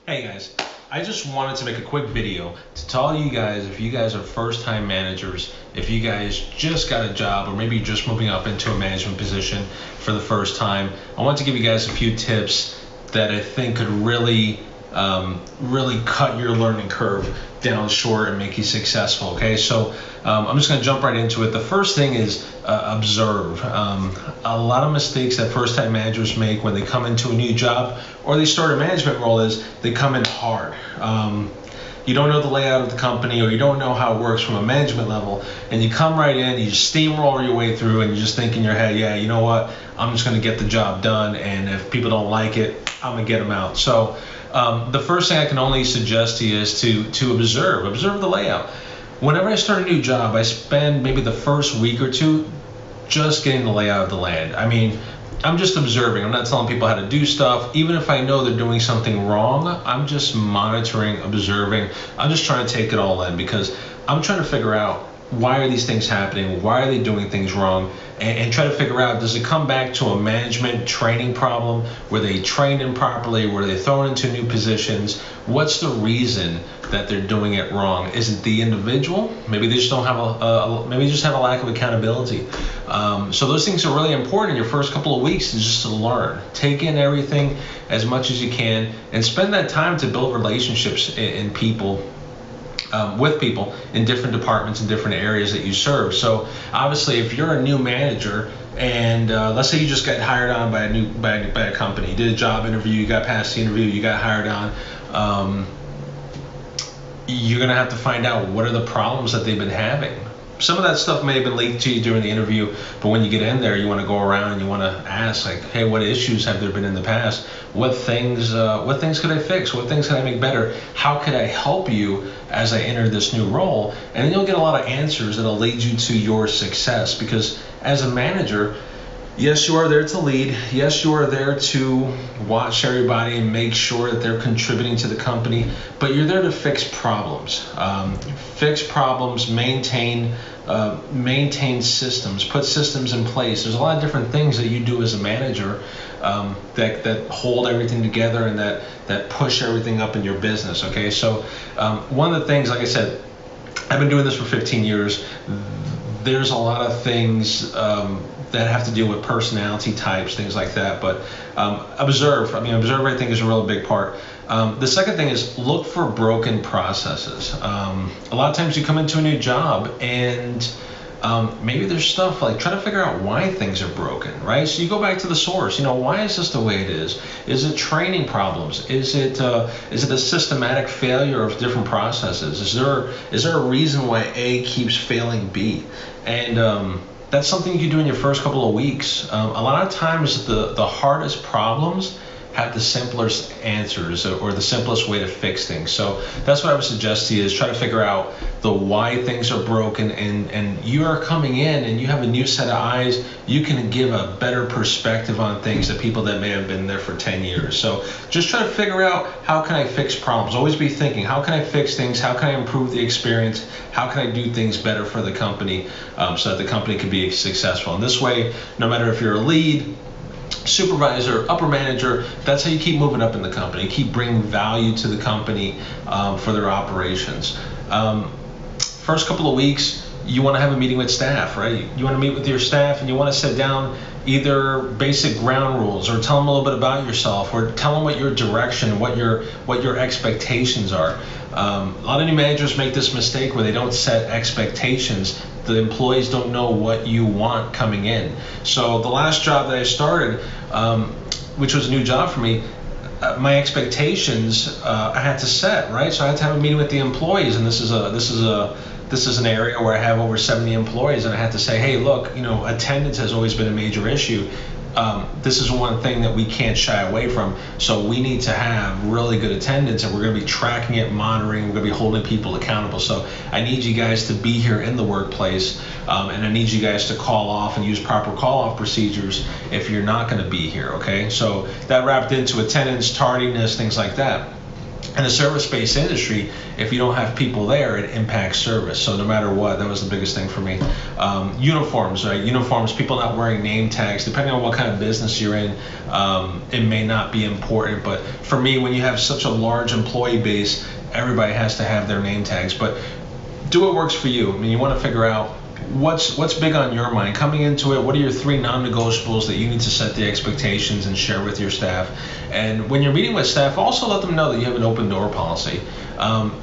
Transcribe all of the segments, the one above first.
Hey guys, I just wanted to make a quick video to tell you guys, if you guys are first-time managers, if you guys just got a job or maybe just moving up into a management position for the first time, I want to give you guys a few tips that I think could really cut your learning curve down short and make you successful. Okay, so I'm just going to jump right into it. The first thing is observe. A lot of mistakes that first-time managers make when they come into a new job or they start a management role is they come in hard. You don't know the layout of the company, or you don't know how it works from a management level, and you come right in, you just steamroll your way through, and you just think in your head, yeah, you know what, I'm just going to get the job done, and if people don't like it, I'm going to get them out. So the first thing I can only suggest to you is to observe the layout. Whenever I start a new job, I spend maybe the first week or two just getting the layout of the land. I mean, I'm just observing. I'm not telling people how to do stuff. Even if I know they're doing something wrong, I'm just monitoring, observing. I'm just trying to take it all in, because I'm trying to figure out, why are these things happening? Why are they doing things wrong? And try to figure out, does it come back to a management training problem? Were they trained improperly? Were they thrown into new positions? What's the reason that they're doing it wrong? Is it the individual? Maybe they just don't have maybe they just have a lack of accountability. So those things are really important in your first couple of weeks, is just to learn. Take in everything as much as you can, and spend that time to build relationships in people. With people in different departments and different areas that you serve. So obviously, if you're a new manager and let's say you just got hired on by a company, you did a job interview, you got past the interview, you got hired on, you're gonna have to find out what are the problems that they've been having. Some of that stuff may have been leaked to you during the interview, but when you get in there, you want to go around and you want to ask, like, hey, what issues have there been in the past? What things could I fix? What things could I make better? How could I help you as I enter this new role? And then you'll get a lot of answers that'll lead you to your success, because as a manager, yes, you are there to lead. Yes, you are there to watch everybody and make sure that they're contributing to the company, but you're there to fix problems. Fix problems, maintain systems, put systems in place. There's a lot of different things that you do as a manager that hold everything together and that push everything up in your business. Okay, so one of the things, like I said, I've been doing this for 15 years. There's a lot of things that have to do with personality types, things like that. But observe, I think, is a real big part. The second thing is look for broken processes. A lot of times you come into a new job and maybe there's stuff, like, try to figure out why things are broken, right? So you go back to the source. Why is this the way it is? Is it training problems? Is it a systematic failure of different processes? Is there a reason why A keeps failing B? And that's something you can do in your first couple of weeks. A lot of times the hardest problems have the simplest answers, or the simplest way to fix things. So that's what I would suggest to you, is try to figure out the why things are broken, and you are coming in and you have a new set of eyes. You can give a better perspective on things than people that may have been there for 10 years. So just try to figure out, how can I fix problems? Always be thinking, how can I fix things? How can I improve the experience? How can I do things better for the company, so that the company can be successful? And this way, no matter if you're a lead, supervisor, upper manager, that's how you keep moving up in the company. You keep bringing value to the company for their operations. First couple of weeks, you want to have a meeting with staff, right? You want to meet with your staff, and you want to sit down either basic ground rules, or tell them a little bit about yourself, or tell them what your direction, what your expectations are. A lot of new managers make this mistake where they don't set expectations. The employees don't know what you want coming in. So the last job that I started, which was a new job for me, my expectations I had to set, right? So I had to have a meeting with the employees, and this is an area where I have over 70 employees, and I had to say, hey, look, attendance has always been a major issue. This is one thing that we can't shy away from. So we need to have really good attendance, and we're going to be tracking it, monitoring. We're going to be holding people accountable. So I need you guys to be here in the workplace, and I need you guys to call off and use proper call-off procedures if you're not going to be here. Okay, so that wrapped into attendance, tardiness, things like that. In the service-based industry, if you don't have people there, it impacts service. So no matter what, that was the biggest thing for me. Uniforms, right? Uniforms, people not wearing name tags, depending on what kind of business you're in, it may not be important. But for me, when you have such a large employee base, everybody has to have their name tags. But do what works for you. I mean, you want to figure out what's big on your mind coming into it. What are your 3 non-negotiables that you need to set the expectations and share with your staff? And when you're meeting with staff, also let them know that you have an open door policy.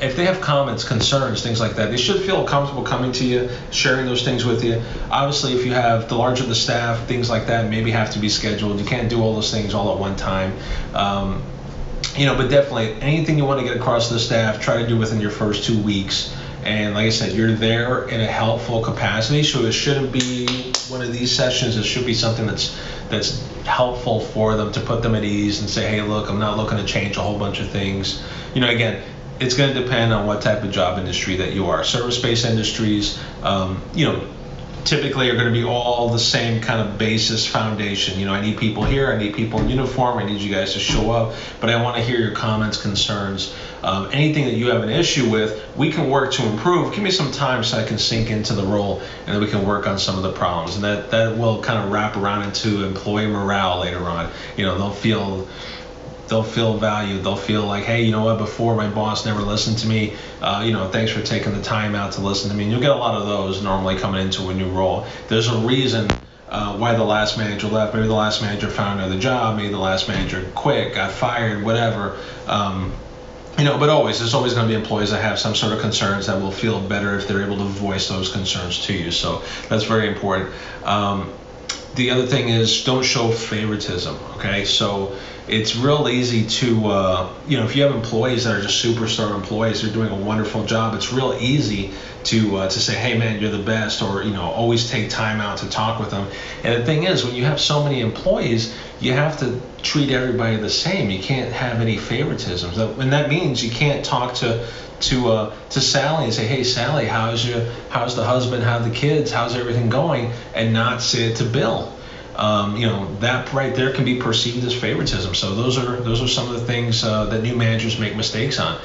If they have comments, concerns, things like that, they should feel comfortable coming to you, sharing those things with you. Obviously, if you have the larger the staff, things like that maybe have to be scheduled. You can't do all those things all at one time. But definitely anything you want to get across to the staff, try to do within your first 2 weeks. And like I said, you're there in a helpful capacity, so it shouldn't be one of these sessions. It should be something that's helpful for them, to put them at ease and say, hey, look, I'm not looking to change a whole bunch of things. Again, it's going to depend on what type of job industry that you are. Service-based industries, typically are going to be all the same kind of basis foundation. I need people here, I need people in uniform, I need you guys to show up, but I want to hear your comments, concerns, anything that you have an issue with. We can work to improve. Give me some time so I can sink into the role, and then we can work on some of the problems, and that will kind of wrap around into employee morale later on. They'll feel valued. They'll feel like, hey, you know what, before my boss never listened to me, thanks for taking the time out to listen to me. And you'll get a lot of those normally coming into a new role. There's a reason why the last manager left. Maybe the last manager found another job, maybe the last manager quit, got fired, whatever. But there's always going to be employees that have some sort of concerns that will feel better if they're able to voice those concerns to you. So that's very important. The other thing is, don't show favoritism, okay? So it's real easy to, if you have employees that are just superstar employees, they're doing a wonderful job, it's real easy to say, hey man, you're the best, or, always take time out to talk with them. And the thing is, when you have so many employees, you have to treat everybody the same. You can't have any favoritisms. And that means you can't talk to Sally and say, hey Sally, how's the husband, how are the kids, how's everything going, and not say it to Bill. That right there can be perceived as favoritism. So those are some of the things that new managers make mistakes on.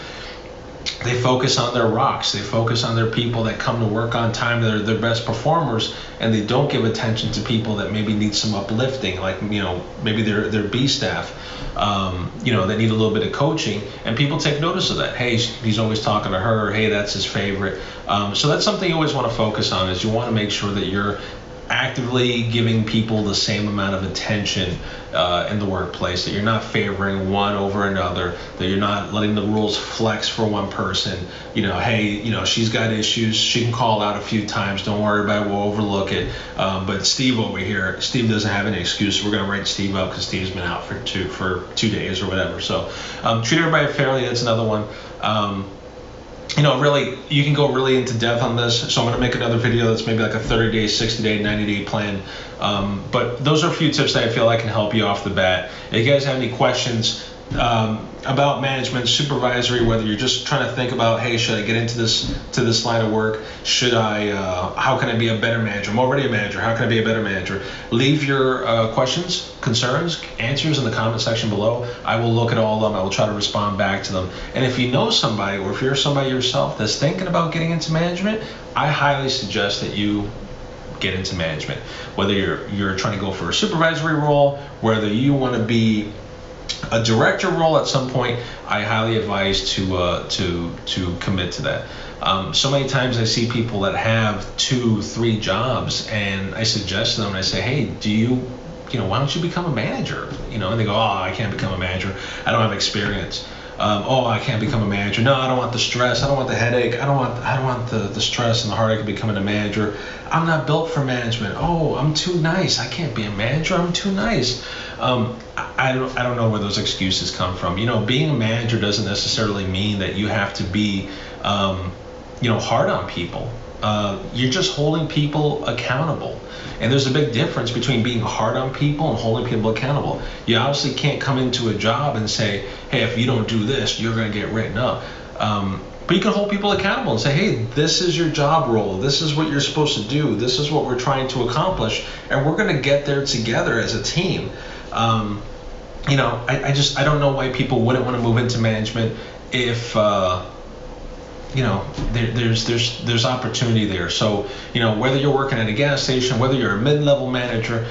They focus on their rocks. They focus on their people that come to work on time, that are their best performers, and they don't give attention to people that maybe need some uplifting, like maybe their B staff, that need a little bit of coaching, and people take notice of that. Hey, he's always talking to her. Hey, that's his favorite. So that's something you always want to focus on. Is you want to make sure that you're actively giving people the same amount of attention in the workplace, that you're not favoring one over another, that you're not letting the rules flex for one person. Hey, she's got issues, she can call out a few times, don't worry about it, we'll overlook it. But Steve over here, Steve doesn't have any excuse. We're going to write Steve up because Steve's been out for 2 days or whatever. So treat everybody fairly. That's another one. Really, you can go really into depth on this, so I'm going to make another video that's maybe like a 30-day, 60-day, 90-day plan. But those are a few tips that I feel I can help you off the bat. If you guys have any questions about management, supervisory, whether you're just trying to think about, hey, should I get into this line of work? Should I? How can I be a better manager? I'm already a manager. How can I be a better manager? Leave your questions, concerns, answers in the comment section below. I will look at all of them. I will try to respond back to them. And if you know somebody, or if you're somebody yourself that's thinking about getting into management, I highly suggest that you get into management. Whether you're trying to go for a supervisory role, whether you want to be a director role at some point, I highly advise to commit to that. So many times I see people that have 2, 3 jobs, and I suggest to them, and I say, hey, why don't you become a manager? And they go, oh, I can't become a manager, I don't have experience. I can't become a manager. No, I don't want the stress. I don't want the headache. I don't want the stress and the heartache of becoming a manager. I'm not built for management. Oh, I'm too nice. I can't be a manager. I'm too nice. I don't know where those excuses come from. Being a manager doesn't necessarily mean that you have to be, hard on people. You're just holding people accountable. And there's a big difference between being hard on people and holding people accountable. You obviously can't come into a job and say, hey, if you don't do this, you're going to get written up. But you can hold people accountable and say, hey, this is your job role. This is what you're supposed to do. This is what we're trying to accomplish. And we're going to get there together as a team. I don't know why people wouldn't want to move into management. if there's opportunity there. So whether you're working at a gas station, whether you're a mid-level manager,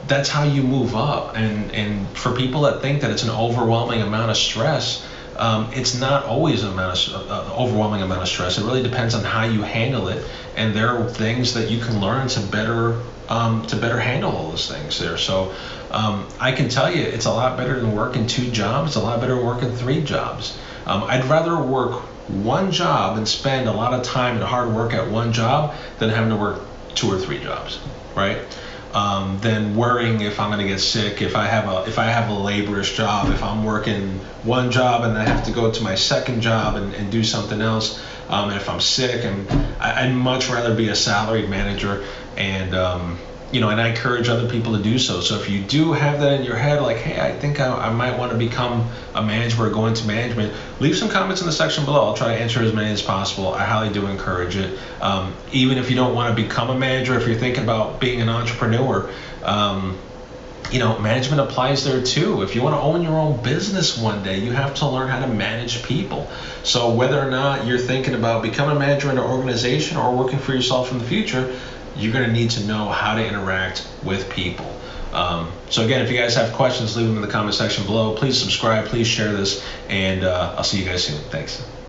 that's how you move up. And for people that think that it's an overwhelming amount of stress, it's not always an overwhelming amount of stress. It really depends on how you handle it, and there are things that you can learn to better handle all those things there. So I can tell you, it's a lot better than working 2 jobs. It's a lot better than working 3 jobs. I'd rather work 1 job and spend a lot of time and hard work at 1 job than having to work 2 or 3 jobs, right? Than worrying if I'm going to get sick, if I have a laborious job, if I'm working 1 job and I have to go to my 2nd job and do something else, and if I'm sick, and I'd much rather be a salaried manager, and and I encourage other people to do so. So if you do have that in your head, like, hey, I think I might want to become a manager or go into management, leave some comments in the section below. I'll try to answer as many as possible. I highly do encourage it. Even if you don't want to become a manager, if you're thinking about being an entrepreneur, management applies there too. If you want to own your own business one day, you have to learn how to manage people. So whether or not you're thinking about becoming a manager in an organization or working for yourself in the future, you're going to need to know how to interact with people. So again, if you guys have questions, leave them in the comment section below. Please subscribe, please share this, and I'll see you guys soon. Thanks.